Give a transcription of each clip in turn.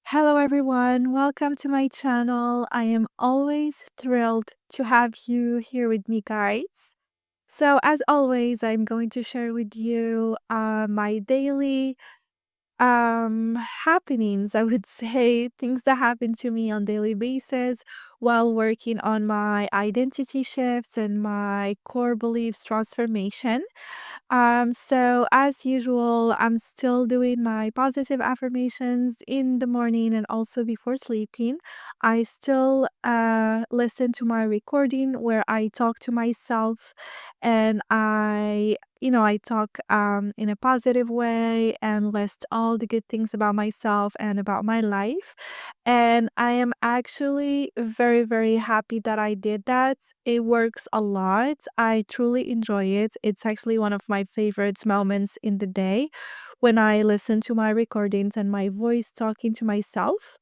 Hello, everyone. Welcome to my channel. I am always thrilled to have you here with me, guys. So, as always, I'm going to share with you my daily happenings, I would say, things that happen to me on daily basis while working on my identity shifts and my core beliefs transformation. So as usual, I'm still doing my positive affirmations in the morning and also before sleeping. I still listen to my recording where I talk to myself and I talk in a positive way and list all the good things about myself and about my life. And I am actually very, very happy that I did that. It works a lot. I truly enjoy it. It's actually one of my favorite moments in the day when I listen to my recordings and my voice talking to myself.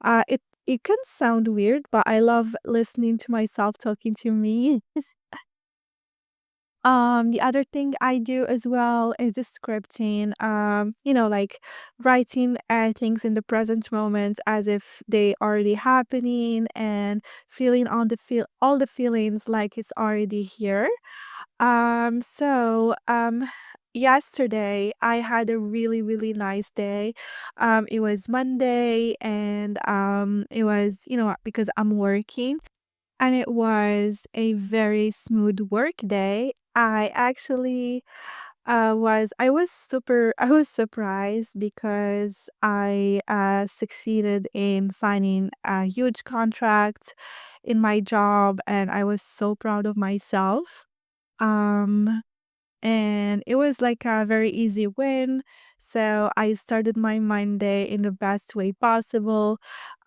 It can sound weird, but I love listening to myself talking to me. The other thing I do as well is the scripting, like writing things in the present moment as if they already happening and feeling on the feel all the feelings like it's already here. Yesterday I had a really, really nice day. It was Monday and it was, because I'm working and it was a very smooth work day. I was surprised because I succeeded in signing a huge contract in my job and I was so proud of myself. Um and it was like a very easy win. So I started my Monday in the best way possible.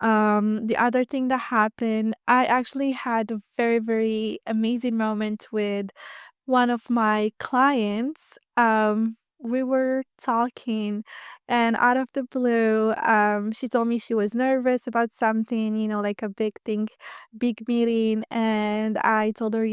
The other thing that happened, I actually had a very, very amazing moment with one of my clients. We were talking, and out of the blue, she told me she was nervous about something, like a big thing, big meeting. And I told her,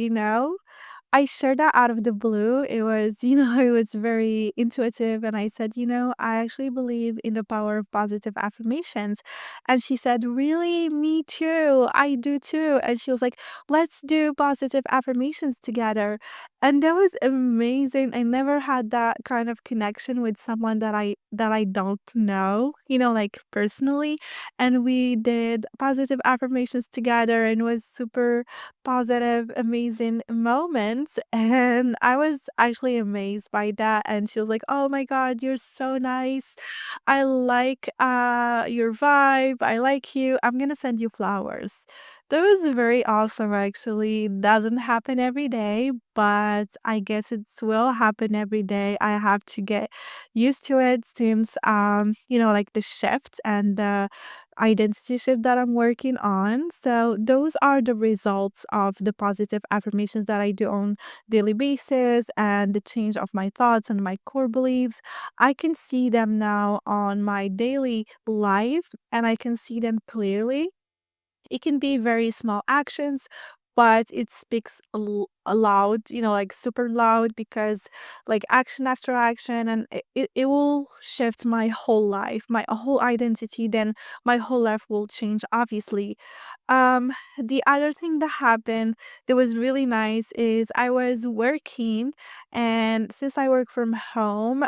I shared that out of the blue. It was, it was very intuitive. And I said, I actually believe in the power of positive affirmations. And she said, really? Me too. I do too. And she was like, let's do positive affirmations together. And that was amazing. I never had that kind of connection with someone that I don't know, like personally. And we did positive affirmations together and it was super positive, amazing moments. And I was actually amazed by that. And she was like, oh my God, you're so nice. I like your vibe. I like you. I'm gonna send you flowers. That was very awesome actually. Doesn't happen every day, but I guess it will happen every day. I have to get used to it since like the shift and the identity shift that I'm working on. So those are the results of the positive affirmations that I do on daily basis and the change of my thoughts and my core beliefs. I can see them now on my daily life and I can see them clearly. It can be very small actions, but it speaks loud, like super loud because like action after action and it will shift my whole life, my whole identity, then my whole life will change obviously. The other thing that happened that was really nice is I was working and since I work from home,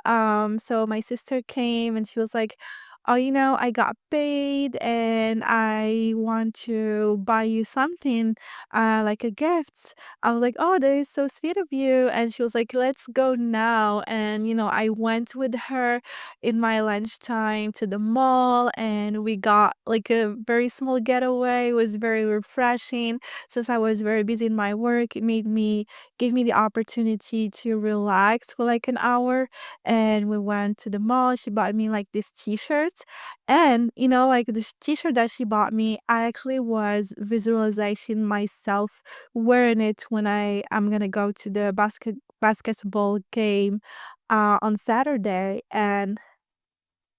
so my sister came and she was like, oh, I got paid and I want to buy you something, like a gift. I was like, oh, that is so sweet of you. And she was like, let's go now. And, I went with her in my lunchtime to the mall and we got like a very small getaway. It was very refreshing. Since I was very busy in my work, gave me the opportunity to relax for like an hour and we went to the mall. She bought me like this t-shirt. And like this t-shirt that she bought me, I actually was visualizing myself wearing it when I'm gonna go to the basketball game on Saturday. And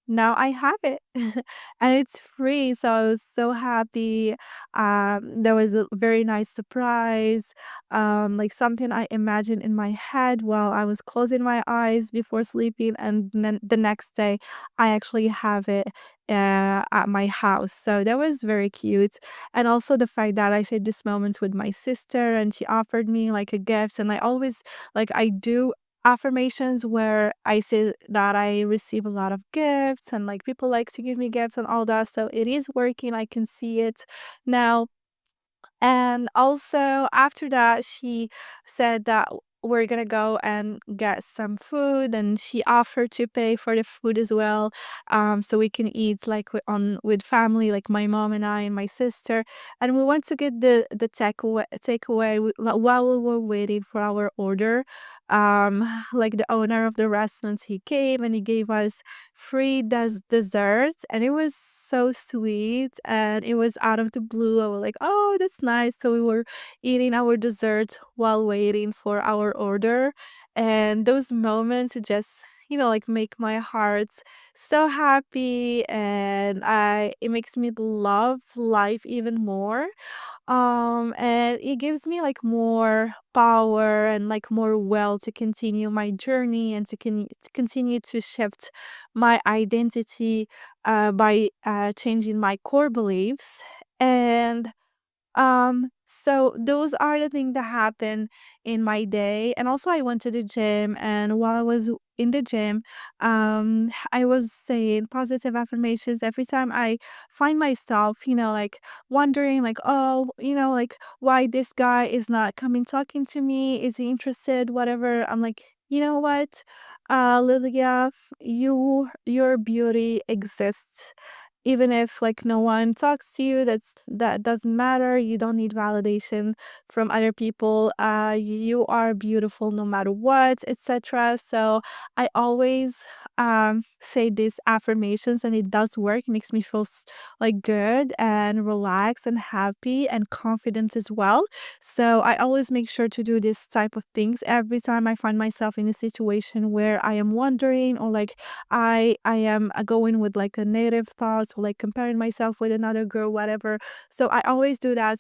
now I have it and it's free. So I was so happy. There was a very nice surprise, like something I imagined in my head while I was closing my eyes before sleeping. And then the next day, I actually have it at my house. So that was very cute. And also the fact that I shared this moment with my sister and she offered me like a gift. And I always, like, I do affirmations where I say that I receive a lot of gifts and like people like to give me gifts and all that. So it is working. I can see it now. And also after that, she said that we're gonna go and get some food, and she offered to pay for the food as well, so we can eat like with family, like my mom and I and my sister. And we went to get the takeaway while we were waiting for our order. Like the owner of the restaurant, he came and he gave us free desserts, and it was so sweet, and it was out of the blue. I was like, oh, that's nice. So we were eating our dessert while waiting for our order, and those moments just, like, make my heart so happy, and I it makes me love life even more. And it gives me like more power and like more will to continue my journey and to continue to shift my identity by changing my core beliefs. And so those are the things that happen in my day. And also I went to the gym, and while I was in the gym, I was saying positive affirmations every time I find myself, like wondering like, oh, like why this guy is not coming talking to me? Is he interested? Whatever. I'm like, you know what? Lilia, your beauty exists even if like no one talks to you. That doesn't matter. You don't need validation from other people. You are beautiful no matter what, etc. So I always say these affirmations, and it does work. It makes me feel like good and relaxed and happy and confident as well. So I always make sure to do this type of things every time I find myself in a situation where I am wondering, or like I am going with like a negative thoughts, or like comparing myself with another girl, whatever. So I always do that,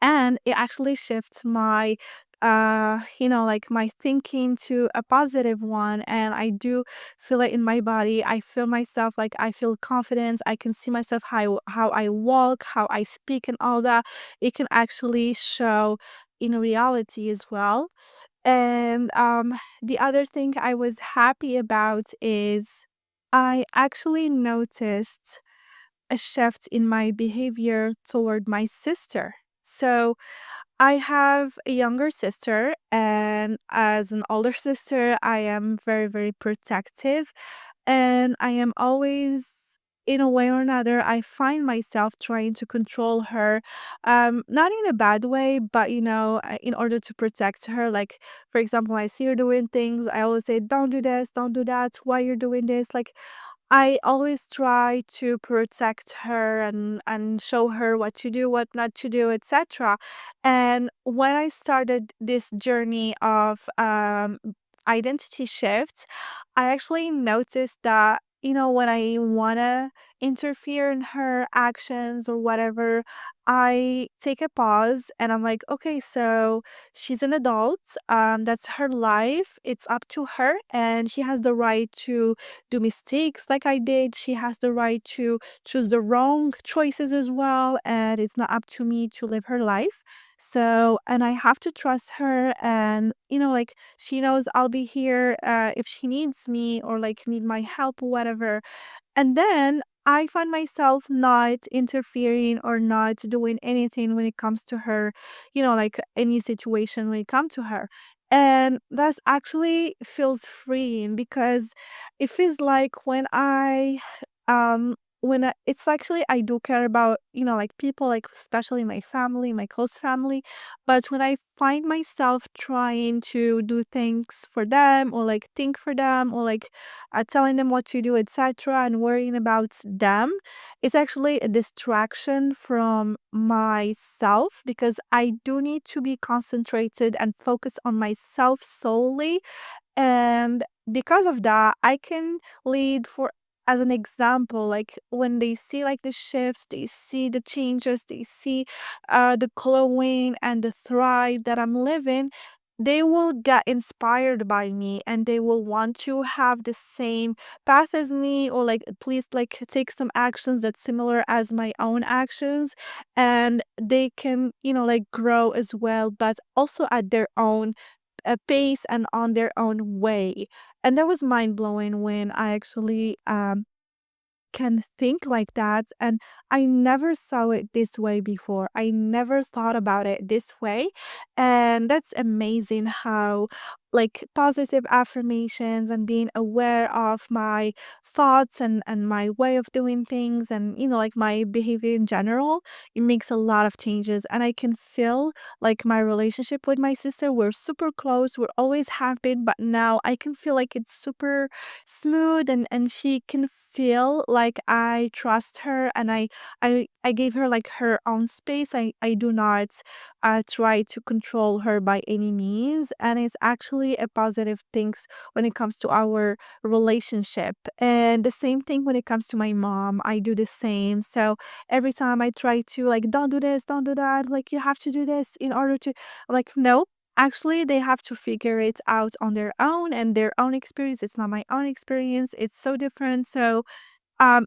and it actually shifts my like my thinking to a positive one, and I do feel it in my body. I feel myself, like I feel confidence. I can see myself how I walk, how I speak, and all that. It can actually show in reality as well. And the other thing I was happy about is I actually noticed a shift in my behavior toward my sister. So I have a younger sister, and as an older sister, I am very, very protective, and I am always, in a way or another, I find myself trying to control her, not in a bad way, but in order to protect her. Like, for example, I see her doing things, I always say, "Don't do this, don't do that. Why you're doing this?" Like, I always try to protect her and show her what to do, what not to do, etc. And when I started this journey of identity shift, I actually noticed that, when I want to interfere in her actions or whatever, I take a pause and I'm like, okay, so she's an adult. That's her life. It's up to her, and she has the right to do mistakes like I did. She has the right to choose the wrong choices as well, and it's not up to me to live her life. So, and I have to trust her, and like she knows I'll be here if she needs me or like need my help or whatever. And then I find myself not interfering or not doing anything when it comes to her, like any situation when it comes to her. And that's actually feels freeing, because it feels like it's actually I do care about, like people, like especially my family, my close family. But when I find myself trying to do things for them, or like think for them, or like telling them what to do, etc., and worrying about them, it's actually a distraction from myself, because I do need to be concentrated and focus on myself solely. And because of that, I can lead for as an example, like when they see like the shifts, they see the changes, they see the glowing and the thrive that I'm living, they will get inspired by me and they will want to have the same path as me, or like at least like take some actions that's similar as my own actions, and they can, like grow as well, but also at their own pace and on their own way. And that was mind blowing when I actually can think like that. And I never saw it this way before. I never thought about it this way. And that's amazing how, like, positive affirmations and being aware of my thoughts and my way of doing things and, like my behavior in general, it makes a lot of changes. And I can feel like my relationship with my sister, we're super close. We're always have been, but now I can feel like it's super smooth, and she can feel like I trust her, and I gave her like her own space. I do not try to control her by any means, and it's actually a positive things when it comes to our relationship. And the same thing when it comes to my mom. I do the same. So every time I try to like don't do this, don't do that, like you have to do this in order to, like, no, actually, they have to figure it out on their own and their own experience. It's not my own experience. It's so different. So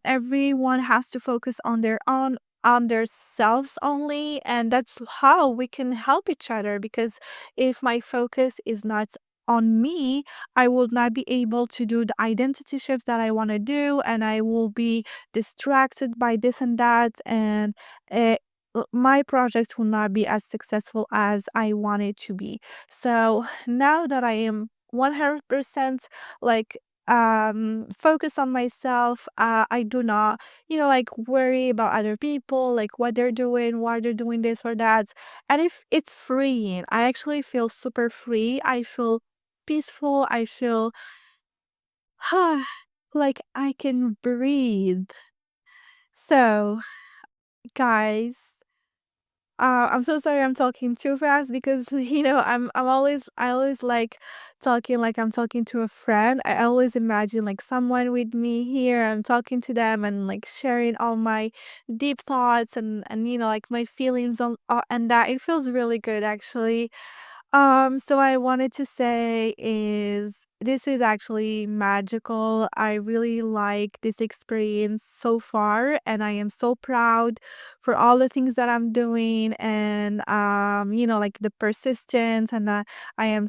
everyone has to focus on their selves only, and that's how we can help each other. Because if my focus is not on me, I will not be able to do the identity shifts that I want to do, and I will be distracted by this and that, and uh, my project will not be as successful as I want it to be. So now that I am 100% like focus on myself, I do not, like worry about other people, like what they're doing, why they're doing this or that. And if it's freeing, I actually feel super free. I feel peaceful. I feel like I can breathe. So guys, I'm so sorry I'm talking too fast because I always like talking like I'm talking to a friend. I always imagine like someone with me here. I'm talking to them and like sharing all my deep thoughts and like my feelings on and that it feels really good actually. So I wanted to say is this is actually magical. I really like this experience so far, and I am so proud for all the things that I'm doing, and like the persistence, and I am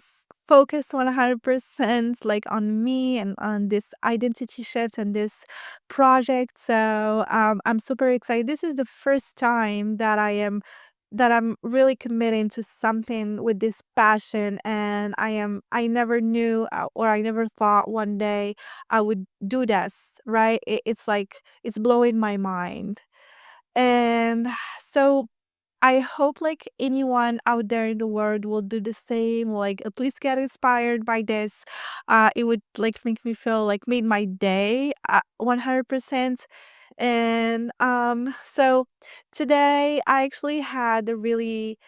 focused 100% like on me and on this identity shift and this project. So I'm super excited. This is the first time that I'm really committing to something with this passion, and I never knew or I never thought one day I would do this, right? It's like it's blowing my mind. And so I hope like anyone out there in the world will do the same, like at least get inspired by this. It would like make me feel like made my day 100%. And so today I actually had a really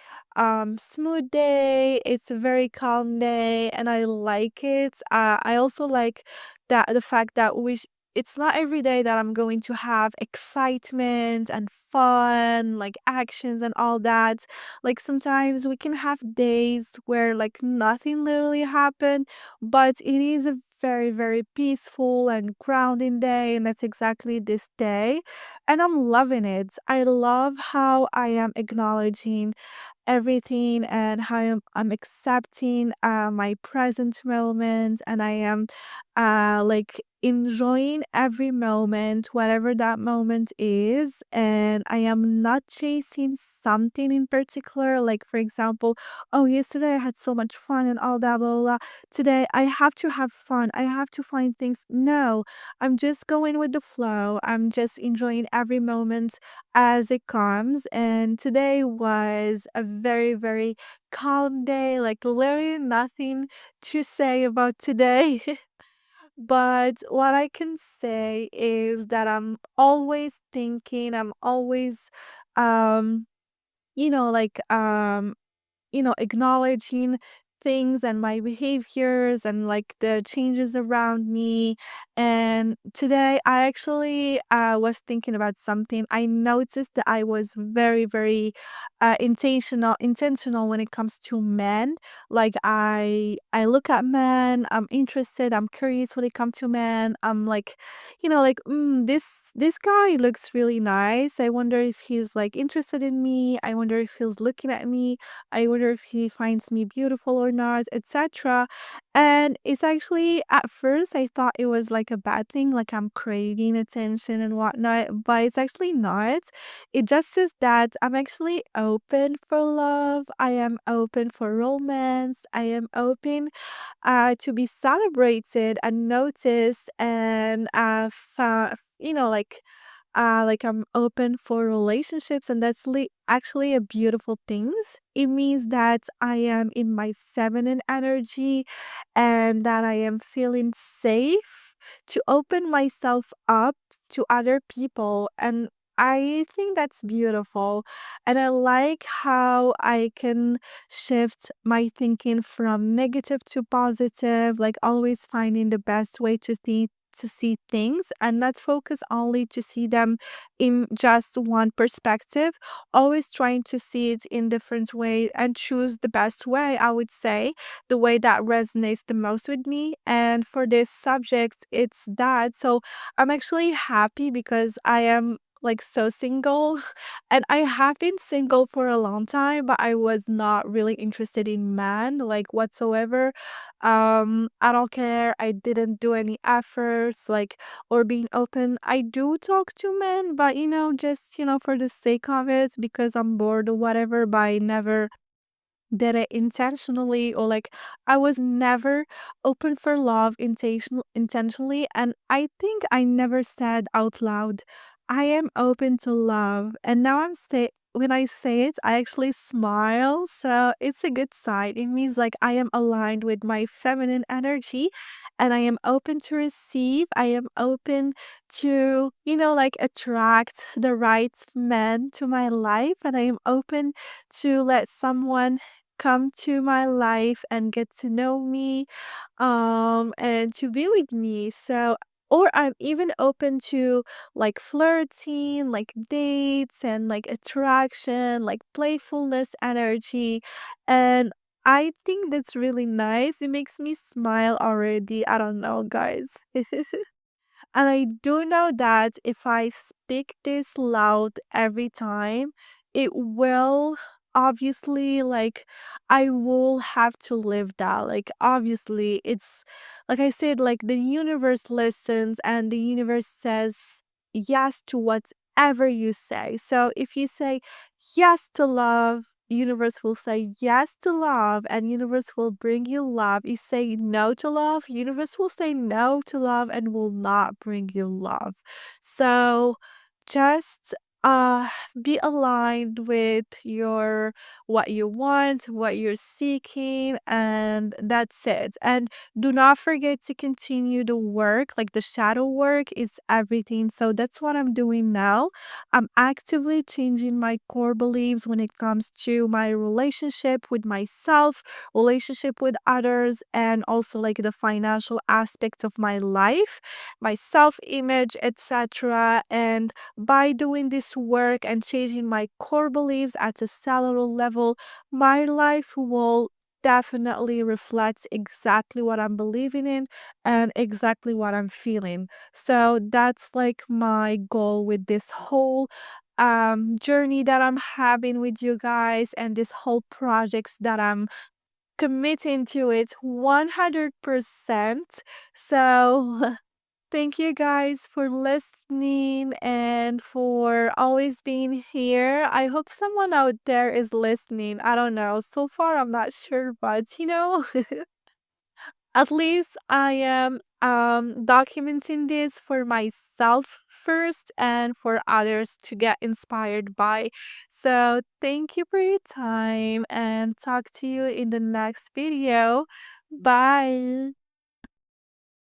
smooth day. It's a very calm day and I like it. I also like that the fact that it's not every day that I'm going to have excitement and fun, like actions and all that. Like sometimes we can have days where like nothing literally happened, but it is a very, very peaceful and grounding day, and that's exactly this day. And I'm loving it. I love how I am acknowledging everything and how I'm accepting my present moment, and I am like enjoying every moment, whatever that moment is. And I am not chasing something in particular. Like, for example, oh, yesterday I had so much fun and all that, blah, blah, blah. Today I have to have fun. I have to find things. No, I'm just going with the flow. I'm just enjoying every moment as it comes. And today was a very, very calm day, like literally nothing to say about today. But what I can say is that I'm always thinking, I'm always, um, like, acknowledging things and my behaviors and like the changes around me. And today I actually was thinking about something. I noticed that I was very, very intentional when it comes to men. Like I look at men, I'm interested, I'm curious when it comes to men. I'm like, like, this guy looks really nice. I wonder if he's like interested in me. I wonder if he's looking at me. I wonder if he finds me beautiful or not, etc. And it's actually at first I thought it was like a bad thing, like I'm craving attention and whatnot, but it's actually not. It just says that I'm actually open for love. I am open for romance. I am open to be celebrated and noticed and like I'm open for relationships, and that's actually a beautiful things. It means that I am in my feminine energy and that I am feeling safe to open myself up to other people. And I think that's beautiful. And I like how I can shift my thinking from negative to positive, like always finding the best way to see things and not focus only to see them in just one perspective, always trying to see it in different ways and choose the best way, I would say, the way that resonates the most with me. And for this subject, it's that. So I'm actually happy because I am like so single and I have been single for a long time, but I was not really interested in man like whatsoever. I don't care. I didn't do any efforts like or being open. I do talk to men, but just for the sake of it because I'm bored or whatever, but I never did it intentionally or like I was never open for love intentionally, and I think I never said out loud I am open to love. And now I'm say when I say it I actually smile, so it's a good sign. It means like I am aligned with my feminine energy and I am open to receive. I am open to like attract the right men to my life, and I am open to let someone come to my life and get to know me, and to be with me. So, or I'm even open to like flirting, like dates and like attraction, like playfulness energy. And I think that's really nice. It makes me smile already. I don't know, guys. And I do know that if I speak this loud every time, it will obviously like I will have to live that. Like obviously it's like I said, like the universe listens and the universe says yes to whatever you say. So if you say yes to love, universe will say yes to love and universe will bring you love. You say no to love, universe will say no to love and will not bring you love. So just be aligned with your what you want, what you're seeking, and that's it. And do not forget to continue the work. Like the shadow work is everything. So that's what I'm doing now. I'm actively changing my core beliefs when it comes to my relationship with myself, relationship with others, and also like the financial aspects of my life, my self image, etc. And by doing this work and changing my core beliefs at a cellular level, my life will definitely reflect exactly what I'm believing in and exactly what I'm feeling. So that's like my goal with this whole journey that I'm having with you guys and this whole projects that I'm committing to it 100%. So thank you guys for listening and for always being here. I hope someone out there is listening. I don't know. So far I'm not sure, but at least I am documenting this for myself first and for others to get inspired by. So, thank you for your time and talk to you in the next video. Bye.